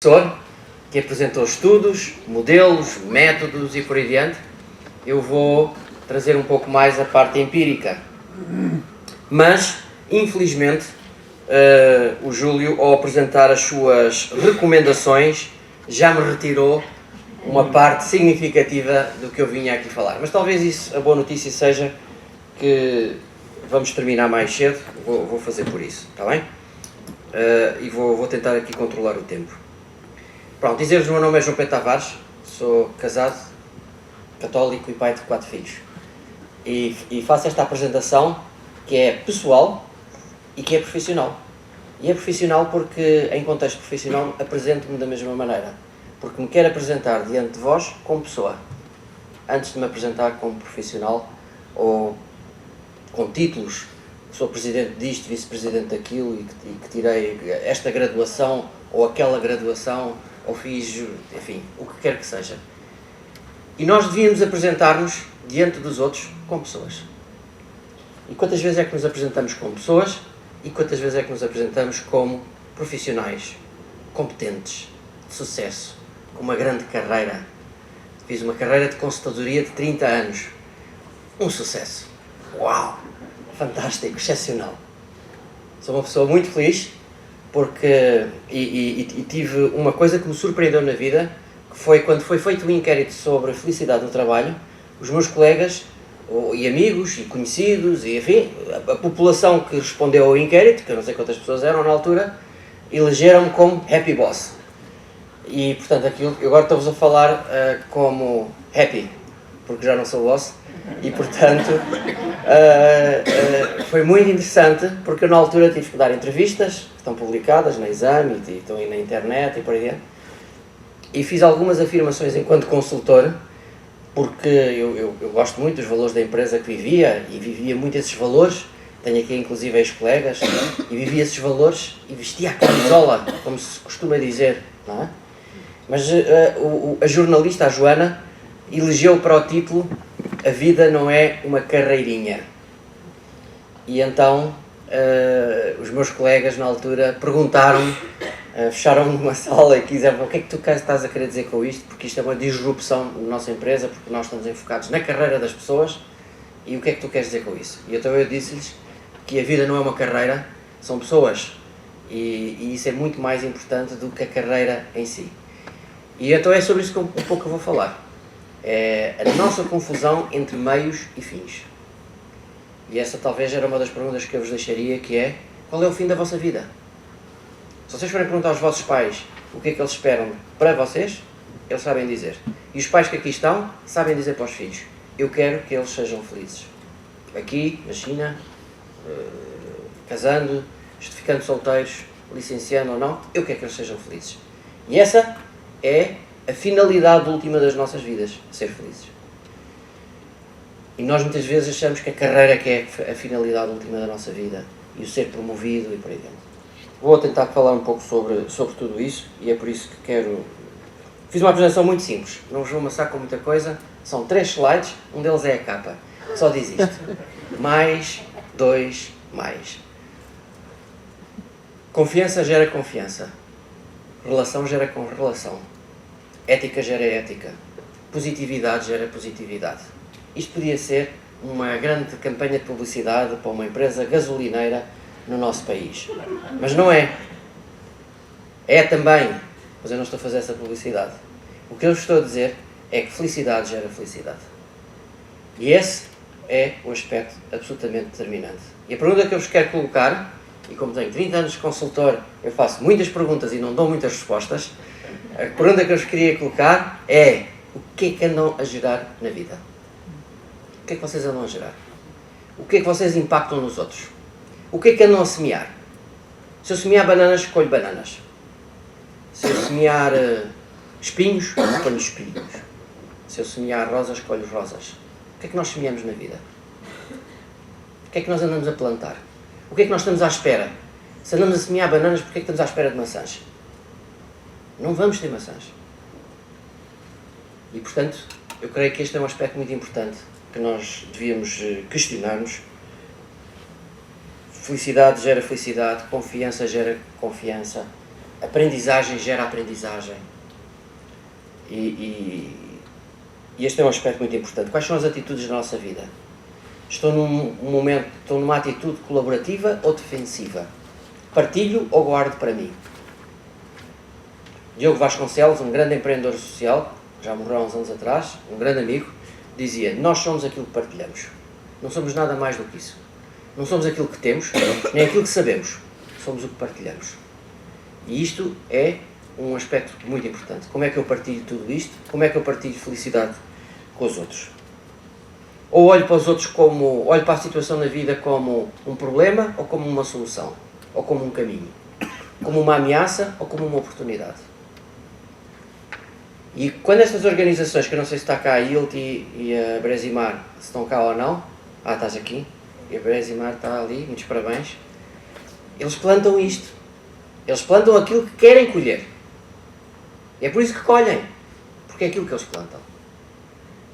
Professor que apresentou estudos, modelos, métodos e por aí adiante. Eu vou trazer um pouco mais a parte empírica. Mas, infelizmente, o Júlio, ao apresentar as suas recomendações, já me retirou uma parte significativa do que eu vinha aqui falar. Mas talvez isso, a boa notícia seja que vamos terminar mais cedo. Vou fazer por isso, está bem? E vou tentar aqui controlar o tempo. Pronto, dizer-vos, o meu nome é João Pedro Tavares, sou casado, católico e pai de 4 filhos. E faço esta apresentação que é pessoal e que é profissional. E é profissional porque, em contexto profissional, apresento-me da mesma maneira. Porque me quero apresentar diante de vós como pessoa, antes de me apresentar como profissional ou com títulos. Sou presidente disto, vice-presidente daquilo e que tirei esta graduação ou aquela graduação, ou fiz, enfim, o que quer que seja. E nós devíamos apresentar-nos diante dos outros como pessoas. E quantas vezes é que nos apresentamos como pessoas e quantas vezes é que nos apresentamos como profissionais, competentes, de sucesso, com uma grande carreira. Fiz uma carreira de consultadoria de 30 anos. Um sucesso. Uau! Fantástico, excepcional. Sou uma pessoa muito feliz porque tive uma coisa que me surpreendeu na vida, que foi quando foi feito um inquérito sobre a felicidade no trabalho, os meus colegas e amigos e conhecidos e enfim, a população que respondeu ao inquérito, que eu não sei quantas pessoas eram na altura, elegeram-me como Happy Boss. E portanto aquilo, eu agora estou-vos a falar como Happy, porque já não sou boss. E portanto foi muito interessante porque eu na altura tive que dar entrevistas que estão publicadas na Exame e estão aí na internet e por aí dentro, e fiz algumas afirmações enquanto consultor porque eu gosto muito dos valores da empresa que vivia e vivia muito esses valores. Tenho aqui inclusive ex-colegas e vivia esses valores e vestia a camisola, como se costuma dizer, não é? Mas a jornalista, a Joana, elegeu para o título "A vida não é uma carreirinha". E então os meus colegas na altura perguntaram-me, fecharam-me numa sala e quiseram: o que é que tu estás a querer dizer com isto? Porque isto é uma disrupção na nossa empresa, porque nós estamos enfocados na carreira das pessoas, e o que é que tu queres dizer com isso? E então eu disse-lhes que a vida não é uma carreira, são pessoas, e isso é muito mais importante do que a carreira em si. E então é sobre isso que um pouco eu vou falar. É a nossa confusão entre meios e fins. E essa talvez era uma das perguntas que eu vos deixaria, que é: qual é o fim da vossa vida? Se vocês forem perguntar aos vossos pais o que é que eles esperam para vocês, eles sabem dizer. E os pais que aqui estão sabem dizer para os filhos: eu quero que eles sejam felizes. Aqui, na China, casando, ficando solteiros, licenciando ou não, eu quero que eles sejam felizes. E essa é a finalidade última das nossas vidas, ser felizes. E nós muitas vezes achamos que a carreira que é a finalidade última da nossa vida, e o ser promovido e por aí dentro. Vou tentar falar um pouco sobre tudo isso, e é por isso que quero... Fiz uma apresentação muito simples, não vos vou amassar com muita coisa, são 3 slides, um deles é a capa, só diz isto: mais, 2, mais. Confiança gera confiança, relação gera relação, ética gera ética, positividade gera positividade. Isto podia ser uma grande campanha de publicidade para uma empresa gasolineira no nosso país. Mas não é. É também, mas eu não estou a fazer essa publicidade. O que eu estou a dizer é que felicidade gera felicidade. E esse é o aspecto absolutamente determinante. E a pergunta que eu vos quero colocar, e como tenho 30 anos de consultor, eu faço muitas perguntas e não dou muitas respostas, a pergunta que eu vos queria colocar é: o que é que andam a gerar na vida? O que é que vocês andam a gerar? O que é que vocês impactam nos outros? O que é que andam a semear? Se eu semear bananas, colho bananas. Se eu semear espinhos, colho espinhos. Se eu semear rosas, colho rosas. O que é que nós semeamos na vida? O que é que nós andamos a plantar? O que é que nós estamos à espera? Se andamos a semear bananas, porquê é que estamos à espera de maçãs? Não vamos ter maçãs. E portanto, eu creio que este é um aspecto muito importante que nós devíamos questionar-nos. Felicidade gera felicidade, confiança gera confiança, Aprendizagem gera aprendizagem. E este é um aspecto muito importante. Quais são as atitudes da nossa vida? Estou numa atitude colaborativa ou defensiva? Partilho ou guardo para mim? Diogo Vasconcelos, um grande empreendedor social, já morreu há uns anos atrás, um grande amigo, dizia: nós somos aquilo que partilhamos. Não somos nada mais do que isso. Não somos aquilo que temos, nem aquilo que sabemos. Somos o que partilhamos. E isto é um aspecto muito importante. Como é que eu partilho tudo isto? Como é que eu partilho felicidade com os outros? Ou olho para os outros olho para a situação na vida como um problema ou como uma solução? Ou como um caminho? Como uma ameaça ou como uma oportunidade? E quando estas organizações, que eu não sei se está cá a ILT e a Bresimar, se estão cá ou não, estás aqui, e a Bresimar está ali, muitos parabéns, eles plantam isto, eles plantam aquilo que querem colher, e é por isso que colhem, porque é aquilo que eles plantam,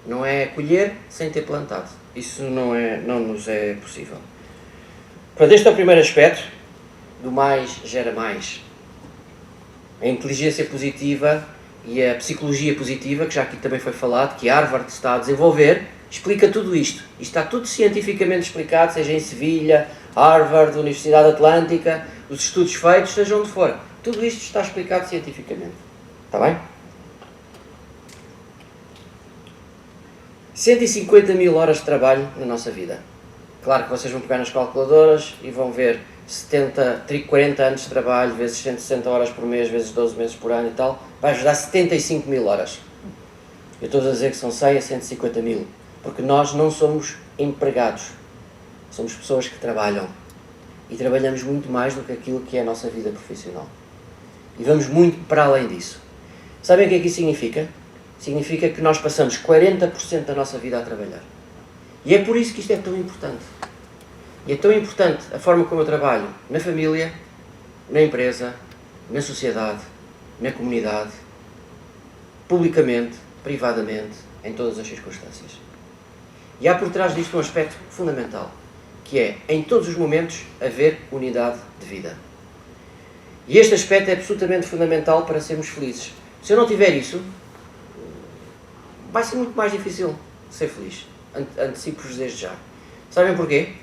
não é colher sem ter plantado, isso não nos é possível. Portanto, este é o primeiro aspecto, do mais gera mais. A inteligência positiva e a psicologia positiva, que já aqui também foi falado, que Harvard está a desenvolver, explica tudo isto. Isto está tudo cientificamente explicado, seja em Sevilha, Harvard, Universidade Atlântica, os estudos feitos, seja onde for. Tudo isto está explicado cientificamente. Está bem? 150 mil horas de trabalho na nossa vida. Claro que vocês vão pegar nas calculadoras e vão ver 40 anos de trabalho, vezes 160 horas por mês, vezes 12 meses por ano e tal, vai-vos dar 75 mil horas. Eu estou a dizer que são 100 a 150 mil, porque nós não somos empregados, somos pessoas que trabalham. E trabalhamos muito mais do que aquilo que é a nossa vida profissional. E vamos muito para além disso. Sabem o que é que isso significa? Significa que nós passamos 40% da nossa vida a trabalhar. E é por isso que isto é tão importante. E é tão importante a forma como eu trabalho na família, na empresa, na sociedade, na comunidade, publicamente, privadamente, em todas as circunstâncias. E há por trás disto um aspecto fundamental, que é, em todos os momentos, haver unidade de vida. E este aspecto é absolutamente fundamental para sermos felizes. Se eu não tiver isso, vai ser muito mais difícil ser feliz. Antecipo-vos desde já. Sabem porquê?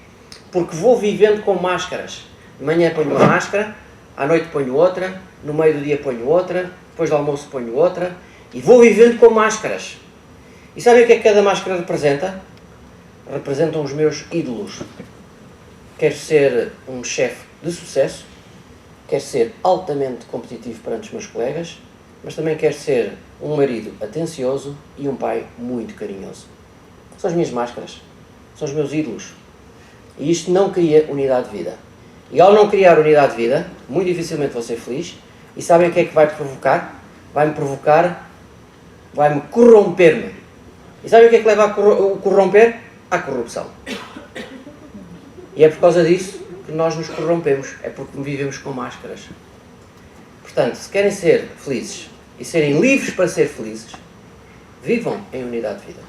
Porque vou vivendo com máscaras. De manhã ponho uma máscara, à noite ponho outra, no meio do dia ponho outra, depois do almoço ponho outra, e vou vivendo com máscaras. E sabem o que é que cada máscara representa? Representam os meus ídolos. Quero ser um chefe de sucesso, quero ser altamente competitivo perante os meus colegas, mas também quero ser um marido atencioso e um pai muito carinhoso. São as minhas máscaras, são os meus ídolos. E isto não cria unidade de vida. E ao não criar unidade de vida, muito dificilmente vou ser feliz. E sabem o que é que vai provocar? Vai-me corromper-me. E sabem o que é que leva a corromper? À corrupção. E é por causa disso que nós nos corrompemos. É porque vivemos com máscaras. Portanto, se querem ser felizes e serem livres para ser felizes, vivam em unidade de vida.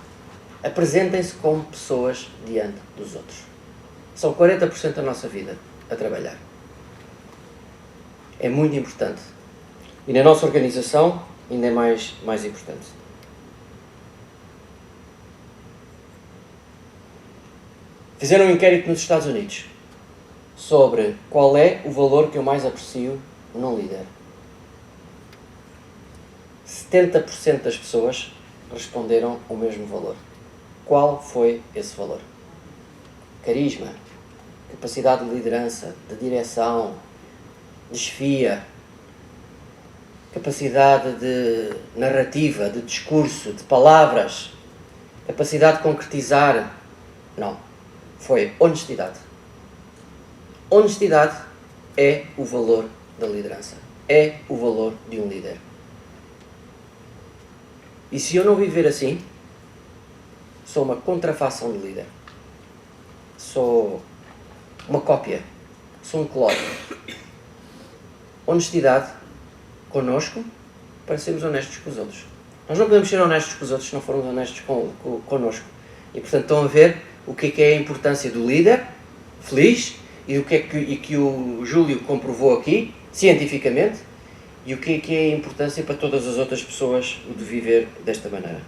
Apresentem-se como pessoas diante dos outros. São 40% da nossa vida a trabalhar. É muito importante. E na nossa organização ainda é mais importante. Fizeram um inquérito nos Estados Unidos sobre qual é o valor que eu mais aprecio num líder. 70% das pessoas responderam o mesmo valor. Qual foi esse valor? Carisma, capacidade de liderança, de direção, de chefia, capacidade de narrativa, de discurso, de palavras, capacidade de concretizar. Não. Foi honestidade. Honestidade é o valor da liderança. É o valor de um líder. E se eu não viver assim, sou uma contrafação de líder. Sou uma cópia. Sou um clone. Honestidade connosco para sermos honestos com os outros. Nós não podemos ser honestos com os outros se não formos honestos connosco. E portanto estão a ver o que é a importância do líder feliz e o que o Júlio comprovou aqui, cientificamente, e o que é a importância para todas as outras pessoas de viver desta maneira.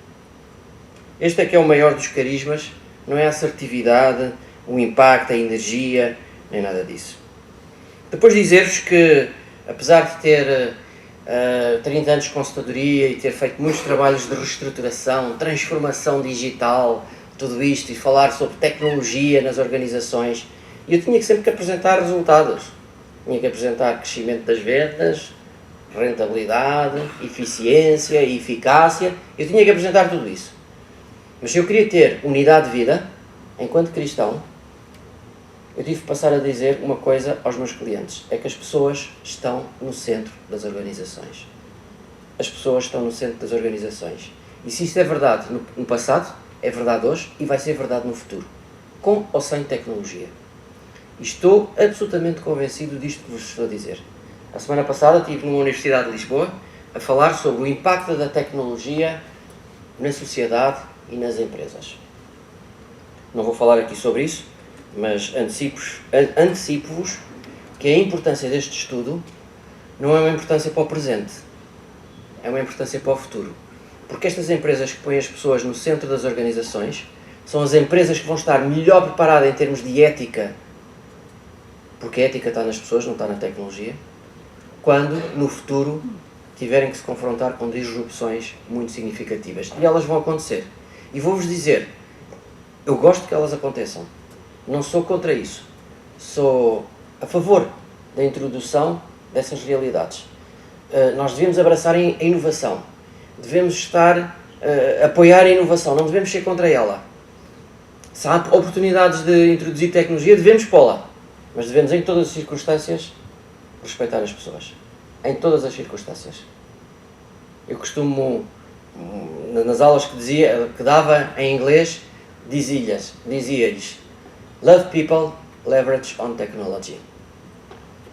Este é que é o maior dos carismas, não é a assertividade, o impacto, a energia, nem nada disso. Depois dizer-vos que, apesar de ter 30 anos de consultadoria e ter feito muitos trabalhos de reestruturação, transformação digital, tudo isto, e falar sobre tecnologia nas organizações, eu tinha sempre que apresentar resultados. Tinha que apresentar crescimento das vendas, rentabilidade, eficiência, eficácia. Eu tinha que apresentar tudo isso. Mas se eu queria ter unidade de vida, enquanto cristão, eu tive que passar a dizer uma coisa aos meus clientes, é que as pessoas estão no centro das organizações. As pessoas estão no centro das organizações. E se isto é verdade no passado, é verdade hoje e vai ser verdade no futuro. Com ou sem tecnologia. E estou absolutamente convencido disto que vos estou a dizer. A semana passada estive numa Universidade de Lisboa a falar sobre o impacto da tecnologia na sociedade e nas empresas. Não vou falar aqui sobre isso, mas antecipo-vos que a importância deste estudo não é uma importância para o presente, é uma importância para o futuro. Porque estas empresas que põem as pessoas no centro das organizações são as empresas que vão estar melhor preparadas em termos de ética, porque a ética está nas pessoas, não está na tecnologia, quando no futuro tiverem que se confrontar com disrupções muito significativas. E elas vão acontecer. E vou-vos dizer, eu gosto que elas aconteçam. Não sou contra isso. Sou a favor da introdução dessas realidades. Nós devemos abraçar a inovação. Devemos apoiar a inovação. Não devemos ser contra ela. Se há oportunidades de introduzir tecnologia, devemos pô-la. Mas devemos, em todas as circunstâncias, respeitar as pessoas. Em todas as circunstâncias. Eu costumo, nas aulas que dava em inglês, dizia-lhes love people, leverage on technology.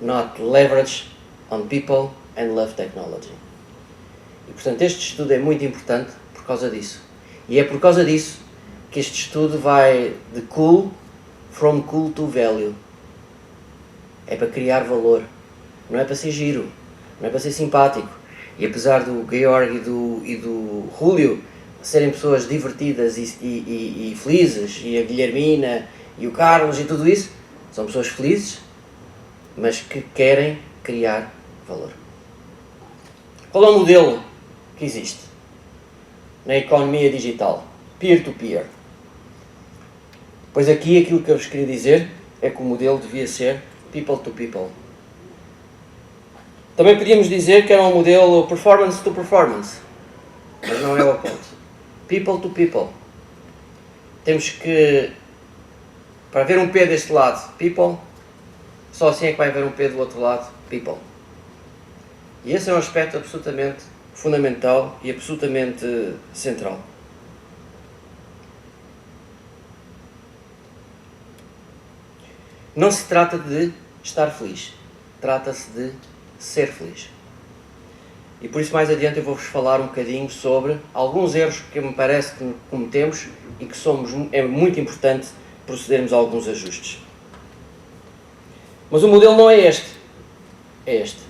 Not leverage on people and love technology. E, portanto, este estudo é muito importante por causa disso. E é por causa disso que este estudo vai de from cool to value. É para criar valor. Não é para ser giro. Não é para ser simpático. E apesar do Georg e do Julio serem pessoas divertidas e felizes, e a Guilhermina e o Carlos e tudo isso, são pessoas felizes, mas que querem criar valor. Qual é o modelo que existe na economia digital? Peer-to-peer. Pois aqui aquilo que eu vos queria dizer é que o modelo devia ser people-to-people. Também podíamos dizer que era um modelo performance-to-performance, mas não é o ponto. People-to-people. Temos que, para haver um P deste lado, people, só assim é que vai haver um P do outro lado, people. E esse é um aspecto absolutamente fundamental e absolutamente central. Não se trata de estar feliz, trata-se de ser feliz. E por isso mais adiante eu vou-vos falar um bocadinho sobre alguns erros que me parece que cometemos e que é muito importante procedermos a alguns ajustes. Mas o modelo não é este, é este.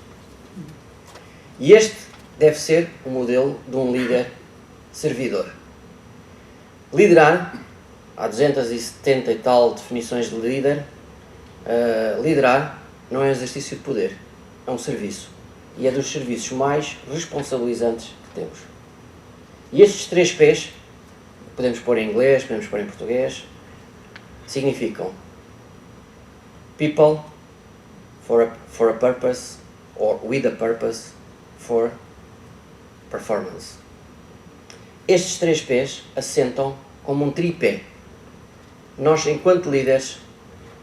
E este deve ser o modelo de um líder servidor. Liderar, há 270 e tal definições de líder, liderar não é um exercício de poder, é um serviço. E é dos serviços mais responsabilizantes que temos. E estes 3 P's, podemos pôr em inglês, podemos pôr em português, significam people for a purpose, or with a purpose, for performance. Estes 3 P's assentam como um tripé. Nós, enquanto líderes,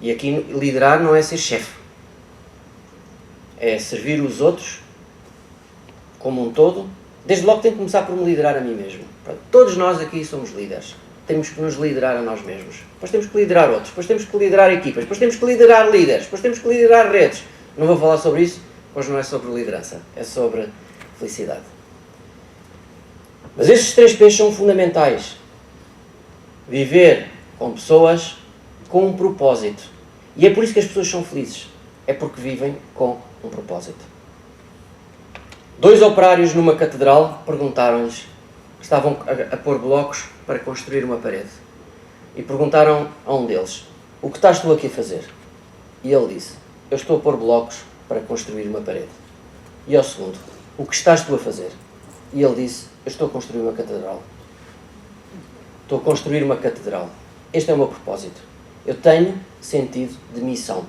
e aqui liderar não é ser chefe, é servir os outros como um todo. Desde logo tenho que começar por me liderar a mim mesmo. Todos nós aqui somos líderes. Temos que nos liderar a nós mesmos. Depois temos que liderar outros. Depois temos que liderar equipas. Depois temos que liderar líderes. Depois temos que liderar redes. Não vou falar sobre isso. Hoje não é sobre liderança. É sobre felicidade. Mas estes 3 P's são fundamentais. Viver com pessoas com um propósito. E é por isso que as pessoas são felizes. É porque vivem com um propósito. 2 operários numa catedral perguntaram-lhes, estavam a pôr blocos para construir uma parede. E perguntaram a um deles, o que estás tu aqui a fazer? E ele disse, eu estou a pôr blocos para construir uma parede. E ao segundo, o que estás tu a fazer? E ele disse, eu estou a construir uma catedral. Estou a construir uma catedral. Este é o meu propósito. Eu tenho sentido de missão.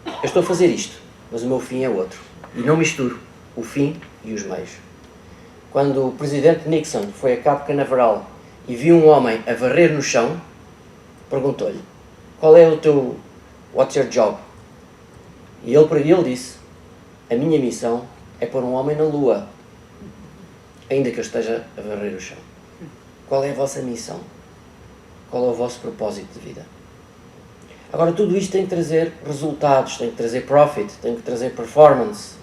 Eu estou a fazer isto, mas o meu fim é outro. E não misturo o fim e os meios. Quando o presidente Nixon foi a Cabo Canaveral e viu um homem a varrer no chão, perguntou-lhe, qual é o teu, what's your job? E ele disse, a minha missão é pôr um homem na lua, ainda que eu esteja a varrer o chão. Qual é a vossa missão? Qual é o vosso propósito de vida? Agora, tudo isto tem que trazer resultados, tem que trazer profit, tem que trazer performance,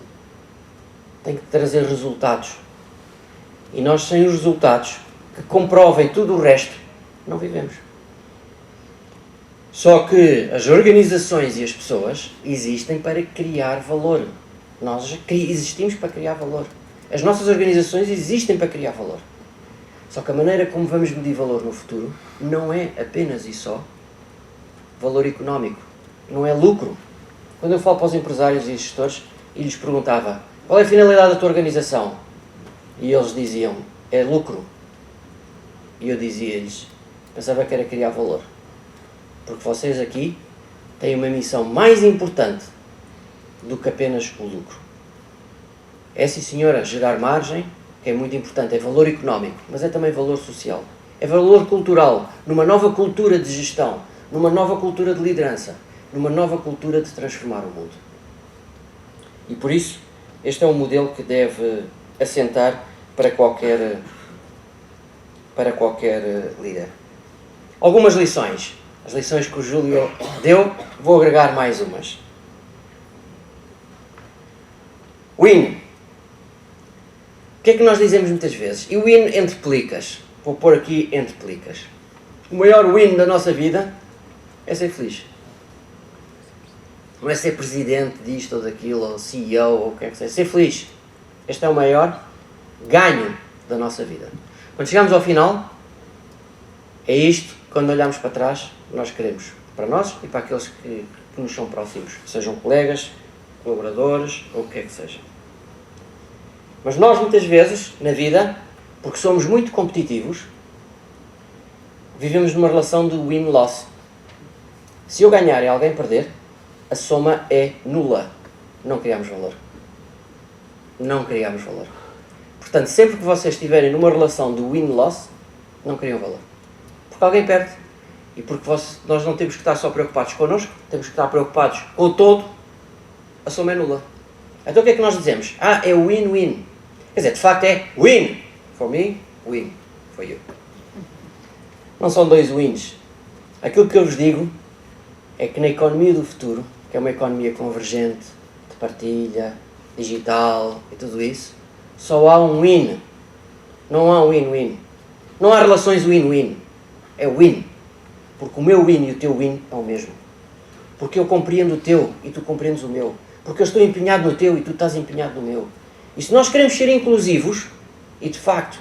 tem que trazer resultados. E nós, sem os resultados que comprovem tudo o resto, não vivemos. Só que as organizações e as pessoas existem para criar valor. Nós existimos para criar valor. As nossas organizações existem para criar valor. Só que a maneira como vamos medir valor no futuro não é apenas e só valor económico. Não é lucro. Quando eu falo para os empresários e gestores e lhes perguntava qual é a finalidade da tua organização? E eles diziam, é lucro. E eu dizia-lhes, pensava que era criar valor. Porque vocês aqui têm uma missão mais importante do que apenas o lucro. É, sim senhora, gerar margem, que é muito importante, é valor económico, mas é também valor social. É valor cultural, numa nova cultura de gestão, numa nova cultura de liderança, numa nova cultura de transformar o mundo. E por isso, este é um modelo que deve assentar para qualquer líder. Algumas lições. As lições que o Júlio deu, vou agregar mais umas. Win. O que é que nós dizemos muitas vezes? E win entre plicas. Vou pôr aqui entre plicas. O maior win da nossa vida é ser feliz. Não é ser presidente disto ou daquilo, ou CEO, ou o que é que seja. Ser feliz. Este é o maior ganho da nossa vida. Quando chegamos ao final, é isto, quando olhamos para trás, nós queremos. Para nós e para aqueles que nos são próximos. Sejam colegas, colaboradores, ou o que é que seja. Mas nós, muitas vezes, na vida, porque somos muito competitivos, vivemos numa relação de win-loss. Se eu ganhar e alguém perder, a soma é nula. Não criamos valor. Não criamos valor. Portanto, sempre que vocês estiverem numa relação de win-loss, não criam valor. Porque alguém perde. E porque nós não temos que estar só preocupados connosco, temos que estar preocupados com o todo, a soma é nula. Então o que é que nós dizemos? É win-win. Quer dizer, de facto é win for me, win for you. Não são 2 wins. Aquilo que eu vos digo é que na economia do futuro, que é uma economia convergente, de partilha, digital e tudo isso, só há um win. Não há um win-win. Não há relações win-win. É win. Porque o meu win e o teu win é o mesmo. Porque eu compreendo o teu e tu compreendes o meu. Porque eu estou empenhado no teu e tu estás empenhado no meu. E se nós queremos ser inclusivos, e de facto,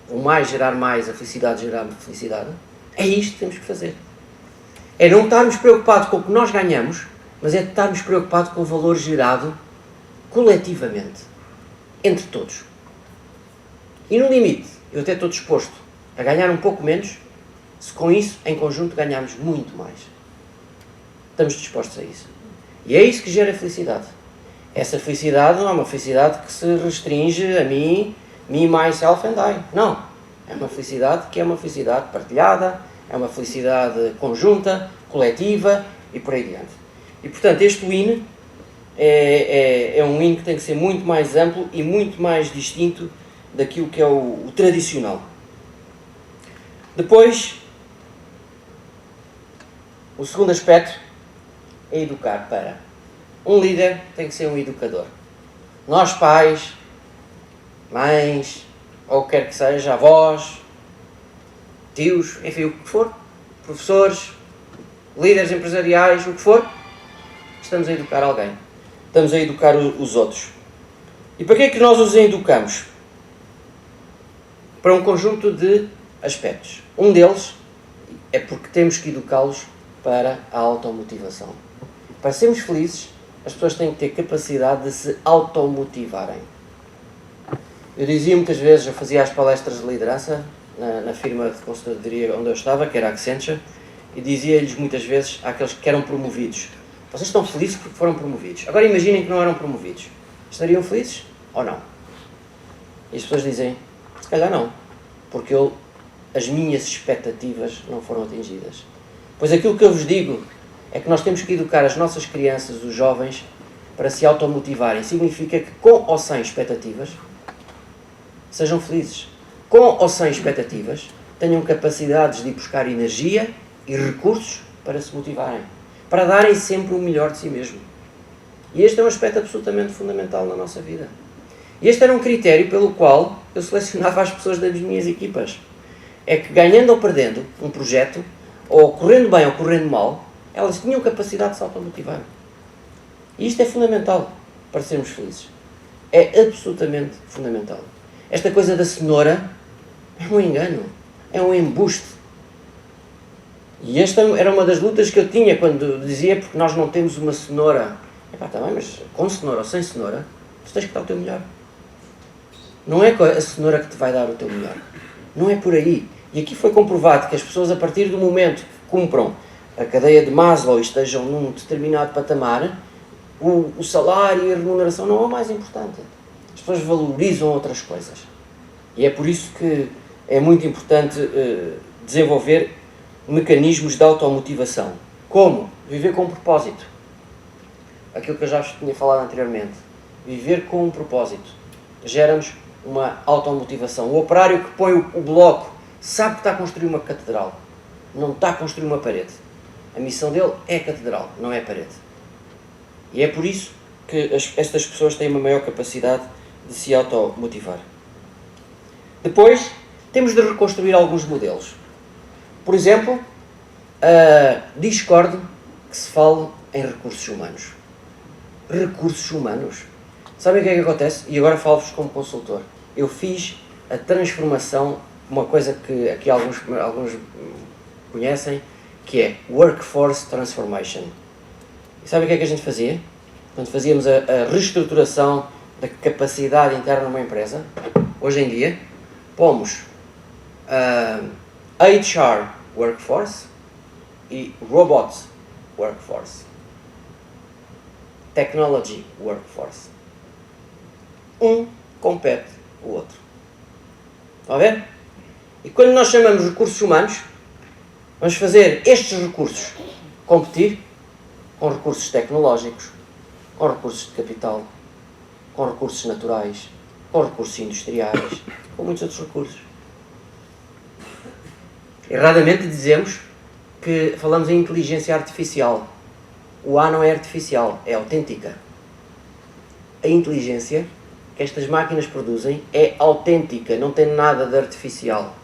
o mais gerar mais, a felicidade gerar felicidade, é isto que temos que fazer. É não estarmos preocupados com o que nós ganhamos, mas é estarmos preocupados com o valor gerado coletivamente, entre todos. E no limite, eu até estou disposto a ganhar um pouco menos, se com isso, em conjunto, ganharmos muito mais. Estamos dispostos a isso. E é isso que gera felicidade. Essa felicidade não é uma felicidade que se restringe a mim, me, myself and I. Não. É uma felicidade que é uma felicidade partilhada, é uma felicidade conjunta, coletiva e por aí adiante. E portanto este win é um win que tem que ser muito mais amplo e muito mais distinto daquilo que é o tradicional. Depois, o segundo aspecto é educar para. Um líder tem que ser um educador. Nós pais, mães, ou o que quer que seja, avós, tios, enfim, o que for, professores, líderes empresariais, o que for, estamos a educar alguém. Estamos a educar os outros. E para que é que nós os educamos? Para um conjunto de aspectos. Um deles é porque temos que educá-los para a automotivação. Para sermos felizes, as pessoas têm que ter capacidade de se automotivarem. Eu dizia muitas vezes, eu fazia as palestras de liderança na firma de consultoria onde eu estava, que era a Accenture, e dizia-lhes muitas vezes àqueles que eram promovidos: vocês estão felizes porque foram promovidos. Agora imaginem que não eram promovidos. Estariam felizes ou não? E as pessoas dizem: se calhar não, porque as minhas expectativas não foram atingidas. Pois aquilo que eu vos digo é que nós temos que educar as nossas crianças, os jovens, para se automotivarem. Significa que com ou sem expectativas, sejam felizes. Com ou sem expectativas, tenham capacidades de ir buscar energia e recursos para se motivarem. Para darem sempre o melhor de si mesmo. E este é um aspecto absolutamente fundamental na nossa vida. E este era um critério pelo qual eu selecionava as pessoas das minhas equipas. É que ganhando ou perdendo um projeto, ou correndo bem ou correndo mal, elas tinham capacidade de se automotivar. E isto é fundamental para sermos felizes. É absolutamente fundamental. Esta coisa da cenoura é um engano, é um embuste. E esta era uma das lutas que eu tinha quando dizia: porque nós não temos uma cenoura. Epá, tá bem, mas com cenoura ou sem cenoura, tu tens que dar o teu melhor. Não é a cenoura que te vai dar o teu melhor. Não é por aí. E aqui foi comprovado que as pessoas, a partir do momento que cumpram a cadeia de Maslow e estejam num determinado patamar, o salário e a remuneração não é o mais importante. As pessoas valorizam outras coisas. E é por isso que é muito importante desenvolver mecanismos de automotivação. Como? Viver com um propósito. Aquilo que eu já vos tinha falado anteriormente. Viver com um propósito gera-nos uma automotivação. O operário que põe o bloco sabe que está a construir uma catedral. Não está a construir uma parede. A missão dele é a catedral, não é a parede. E é por isso que estas pessoas têm uma maior capacidade de se automotivar. Depois, temos de reconstruir alguns modelos. Por exemplo, discordo que se fale em recursos humanos. Recursos humanos? Sabem o que é que acontece? E agora falo-vos como consultor. Eu fiz a transformação, uma coisa que aqui alguns conhecem, que é Workforce Transformation. E sabem o que é que a gente fazia? Quando fazíamos a reestruturação da capacidade interna numa empresa, hoje em dia, pomos HR Workforce e Robot Workforce. Technology Workforce. Um compete o outro. Estão a ver? E quando nós chamamos recursos humanos, vamos fazer estes recursos competir com recursos tecnológicos, com recursos de capital, com recursos naturais, com recursos industriais, com muitos outros recursos. Erradamente dizemos que falamos em inteligência artificial. O A não é artificial, é autêntica. A inteligência que estas máquinas produzem é autêntica, não tem nada de artificial.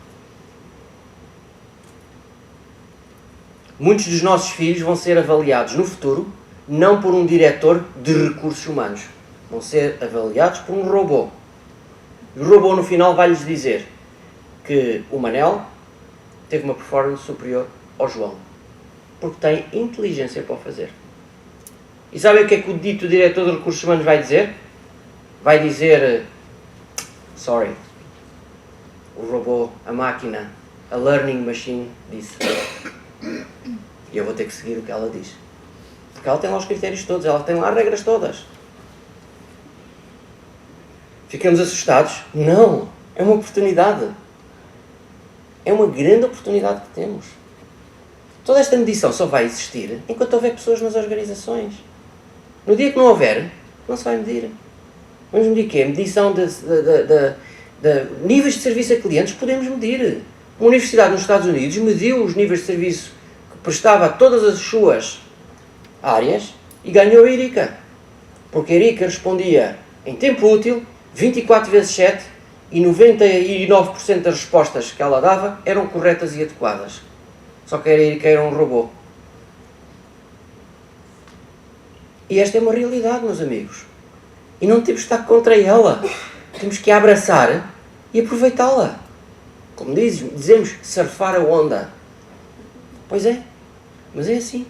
Muitos dos nossos filhos vão ser avaliados no futuro não por um diretor de recursos humanos. Vão ser avaliados por um robô. E o robô no final vai-lhes dizer que o Manel teve uma performance superior ao João. Porque tem inteligência para o fazer. E sabem o que é que o dito diretor de recursos humanos vai dizer? Vai dizer: sorry, o robô, a máquina, a learning machine disse. E eu vou ter que seguir o que ela diz. Porque ela tem lá os critérios todos, ela tem lá as regras todas. Ficamos assustados? Não, é uma oportunidade. É uma grande oportunidade que temos. Toda esta medição só vai existir enquanto houver pessoas nas organizações. No dia que não houver, não se vai medir. Vamos medir o quê? Medição de níveis de serviço a clientes? Podemos medir. Uma universidade nos Estados Unidos mediu os níveis de serviço que prestava a todas as suas áreas e ganhou a Erika. Porque a Erika respondia em tempo útil, 24 vezes 7, e 99% das respostas que ela dava eram corretas e adequadas. Só que a Erika era um robô. E esta é uma realidade, meus amigos. E não temos de estar contra ela. Temos que a abraçar e aproveitá-la. Como dizemos, surfar a onda. Pois é, mas é assim.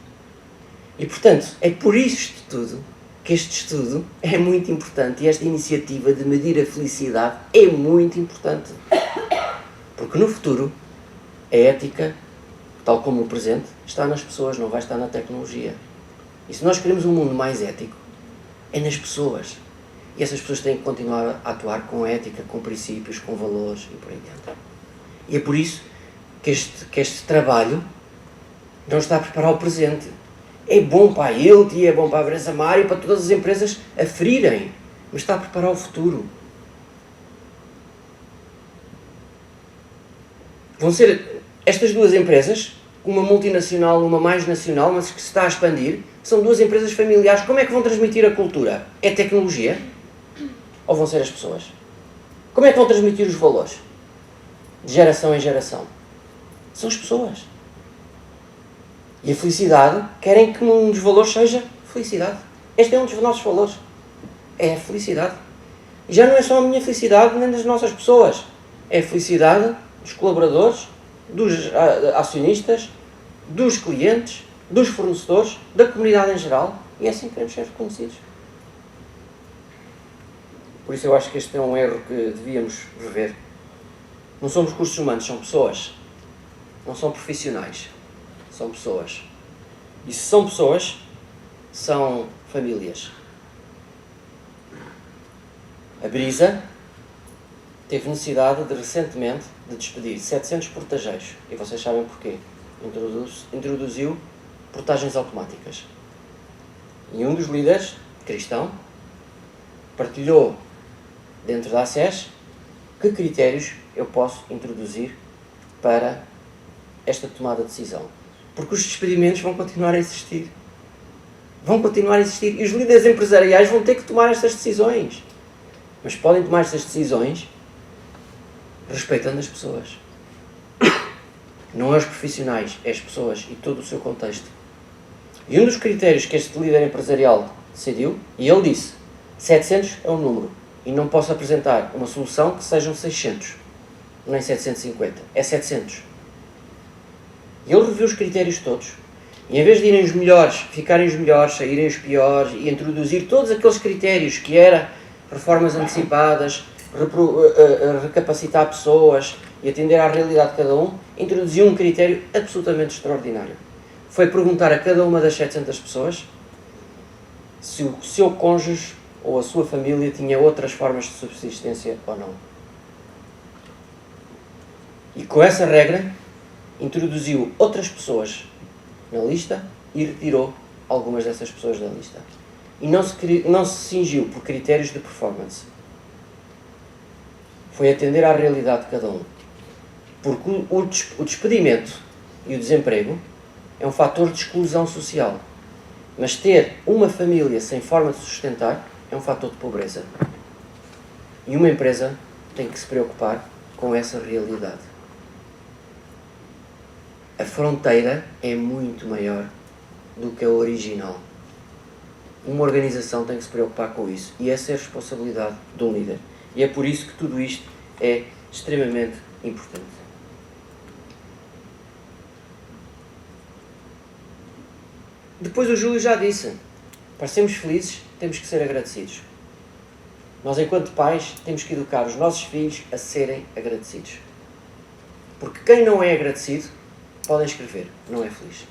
E portanto, é por isto tudo que este estudo é muito importante e esta iniciativa de medir a felicidade é muito importante. Porque no futuro, a ética, tal como no presente, está nas pessoas, não vai estar na tecnologia. E se nós queremos um mundo mais ético, é nas pessoas. E essas pessoas têm que continuar a atuar com ética, com princípios, com valores e por aí dentro. E é por isso que este trabalho não está a preparar o presente. É bom para a ILT, é bom para a Bresa Mar e para todas as empresas aferirem, mas está a preparar o futuro. Vão ser estas duas empresas, uma multinacional, uma mais nacional, mas que se está a expandir, são duas empresas familiares. Como é que vão transmitir a cultura? É tecnologia? Ou vão ser as pessoas? Como é que vão transmitir os valores? De geração em geração. São as pessoas. E a felicidade, querem que um dos valores seja felicidade. Este é um dos nossos valores. É a felicidade. E já não é só a minha felicidade, nem das nossas pessoas. É a felicidade dos colaboradores, dos acionistas, dos clientes, dos fornecedores, da comunidade em geral. E é assim que queremos ser reconhecidos. Por isso eu acho que este é um erro que devíamos rever. Não somos recursos humanos, são pessoas. Não são profissionais. São pessoas. E se são pessoas, são famílias. A Brisa teve necessidade de, recentemente, de despedir 700 portageiros. E vocês sabem porquê. Introduziu portagens automáticas. E um dos líderes, cristão, partilhou dentro da ACES que critérios eu posso introduzir para esta tomada de decisão. Porque os despedimentos vão continuar a existir. Vão continuar a existir. E os líderes empresariais vão ter que tomar estas decisões. Mas podem tomar estas decisões respeitando as pessoas. Não é os profissionais, é as pessoas e todo o seu contexto. E um dos critérios que este líder empresarial decidiu, e ele disse, 700 é um número, e não posso apresentar uma solução que sejam 600, nem 750, é 700. E ele reviu os critérios todos, e em vez de irem os melhores, ficarem os melhores, saírem os piores, e introduzir todos aqueles critérios que era reformas antecipadas, recapacitar pessoas e atender à realidade de cada um, introduziu um critério absolutamente extraordinário. Foi perguntar a cada uma das 700 pessoas se o seu cônjuge ou a sua família tinha outras formas de subsistência ou não. E com essa regra, introduziu outras pessoas na lista e retirou algumas dessas pessoas da lista. E não se cingiu por critérios de performance. Foi atender à realidade de cada um. Porque o despedimento e o desemprego é um fator de exclusão social. Mas ter uma família sem forma de sustentar é um fator de pobreza. E uma empresa tem que se preocupar com essa realidade. A fronteira é muito maior do que a original. Uma organização tem que se preocupar com isso. E essa é a responsabilidade de um líder. E é por isso que tudo isto é extremamente importante. Depois o Júlio já disse, para sermos felizes temos que ser agradecidos. Nós, enquanto pais, temos que educar os nossos filhos a serem agradecidos. Porque quem não é agradecido, podem escrever, não é feliz.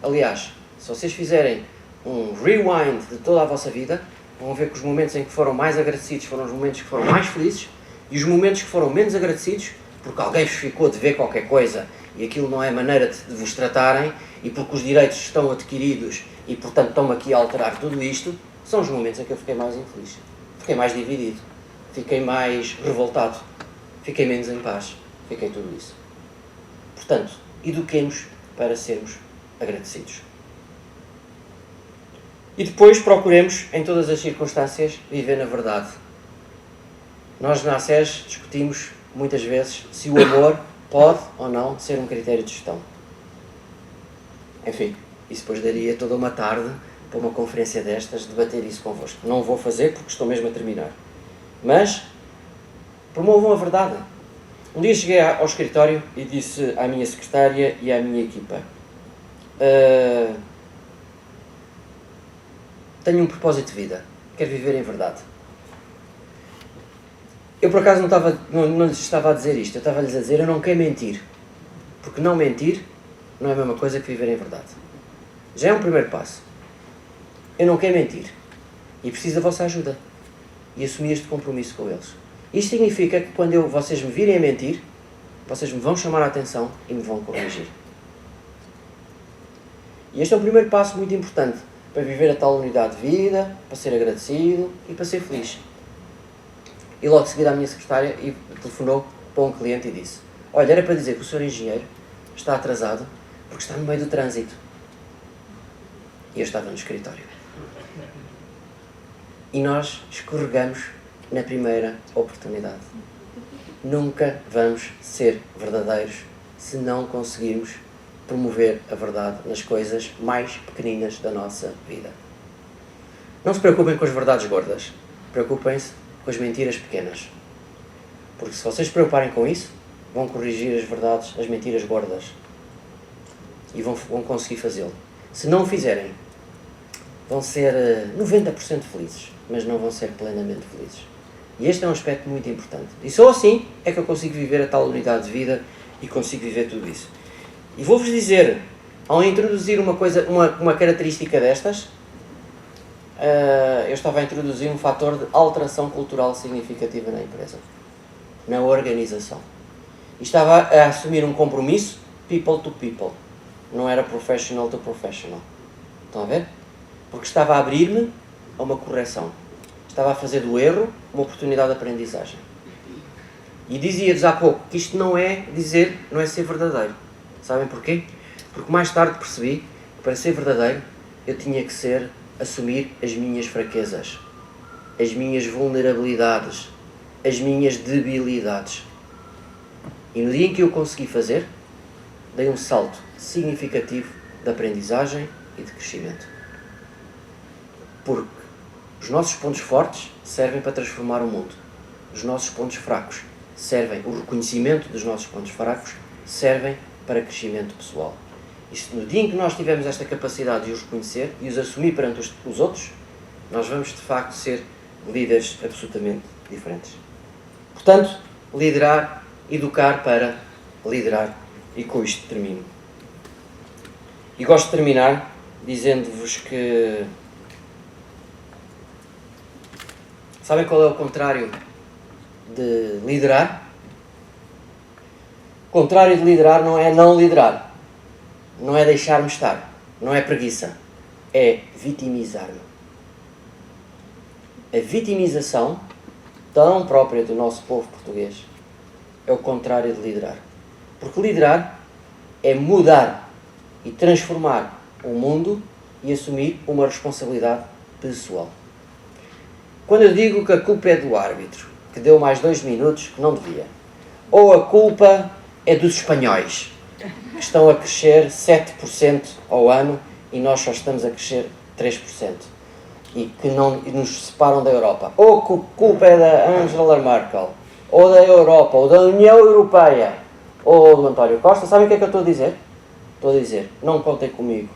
Aliás, se vocês fizerem um rewind de toda a vossa vida, vão ver que os momentos em que foram mais agradecidos foram os momentos que foram mais felizes e os momentos que foram menos agradecidos, porque alguém vos ficou de ver qualquer coisa e aquilo não é maneira de vos tratarem e porque os direitos estão adquiridos e, portanto, estão-me aqui a alterar tudo isto, são os momentos em que eu fiquei mais infeliz. Fiquei mais dividido. Fiquei mais revoltado. Fiquei menos em paz. Fiquei tudo isso. Portanto, eduquemos para sermos agradecidos. E depois procuremos, em todas as circunstâncias, viver na verdade. Nós na ACES discutimos muitas vezes se o amor pode ou não ser um critério de gestão. Enfim, isso depois daria toda uma tarde para uma conferência destas, debater isso convosco. Não vou fazer porque estou mesmo a terminar. Mas promovam a verdade. Um dia cheguei ao escritório e disse à minha secretária e à minha equipa: tenho um propósito de vida, quero viver em verdade. Eu por acaso não lhes estava a dizer isto, eu estava-lhes a dizer: eu não quero mentir, porque não mentir não é a mesma coisa que viver em verdade. Já é um primeiro passo. Eu não quero mentir e preciso da vossa ajuda e assumir este compromisso com eles. Isto significa que quando vocês me virem a mentir, vocês me vão chamar a atenção e me vão corrigir. E este é um primeiro passo muito importante para viver a tal unidade de vida, para ser agradecido e para ser feliz. E logo de seguida a minha secretária telefonou para um cliente e disse: olha, era para dizer que o senhor engenheiro está atrasado porque está no meio do trânsito. E eu estava no escritório. E nós escorregamos na primeira oportunidade. Nunca vamos ser verdadeiros se não conseguirmos promover a verdade nas coisas mais pequeninas da nossa vida. Não se preocupem com as verdades gordas. Preocupem-se com as mentiras pequenas. Porque se vocês se preocuparem com isso, vão corrigir as verdades, as mentiras gordas. E vão conseguir fazê-lo. Se não o fizerem, vão ser 90% felizes, mas não vão ser plenamente felizes. E este é um aspecto muito importante. E só assim é que eu consigo viver a tal unidade de vida e consigo viver tudo isso. E vou-vos dizer, ao introduzir uma característica destas, eu estava a introduzir um fator de alteração cultural significativa na empresa, na organização. E estava a assumir um compromisso people to people. Não era professional to professional. Estão a ver? Porque estava a abrir-me a uma correção. Estava a fazer do erro uma oportunidade de aprendizagem. E dizia-vos há pouco que isto não é ser verdadeiro. Sabem porquê? Porque mais tarde percebi que para ser verdadeiro eu tinha que assumir as minhas fraquezas, as minhas vulnerabilidades, as minhas debilidades. E no dia em que eu consegui fazer, dei um salto significativo de aprendizagem e de crescimento. Porque os nossos pontos fortes servem para transformar o mundo. Os nossos pontos fracos servem, o reconhecimento dos nossos pontos fracos servem para crescimento pessoal. E se no dia em que nós tivermos esta capacidade de os reconhecer e os assumir perante os outros, nós vamos de facto ser líderes absolutamente diferentes. Portanto, liderar, educar para liderar. E com isto termino. E gosto de terminar dizendo-vos que... Sabem qual é o contrário de liderar? O contrário de liderar não é não liderar. Não é deixar-me estar. Não é preguiça. É vitimizar-me. A vitimização, tão própria do nosso povo português, é o contrário de liderar. Porque liderar é mudar e transformar o mundo e assumir uma responsabilidade pessoal. Quando eu digo que a culpa é do árbitro, que deu mais 2 minutos que não devia, ou a culpa é dos espanhóis, que estão a crescer 7% ao ano e nós só estamos a crescer 3%, e que não nos separam da Europa, ou que a culpa é da Angela Merkel, ou da Europa, ou da União Europeia, ou do António Costa, sabem o que é que eu estou a dizer? Estou a dizer, não contem comigo.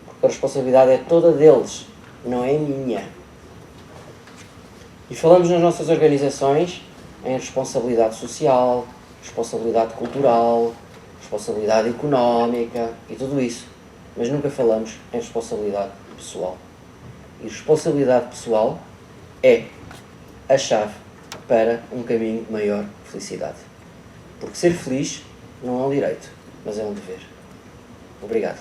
Porque a responsabilidade é toda deles, não é minha. E falamos nas nossas organizações em responsabilidade social, responsabilidade cultural, responsabilidade económica e tudo isso. Mas nunca falamos em responsabilidade pessoal. E responsabilidade pessoal é a chave para um caminho de maior felicidade. Porque ser feliz não é um direito, mas é um dever. Obrigado.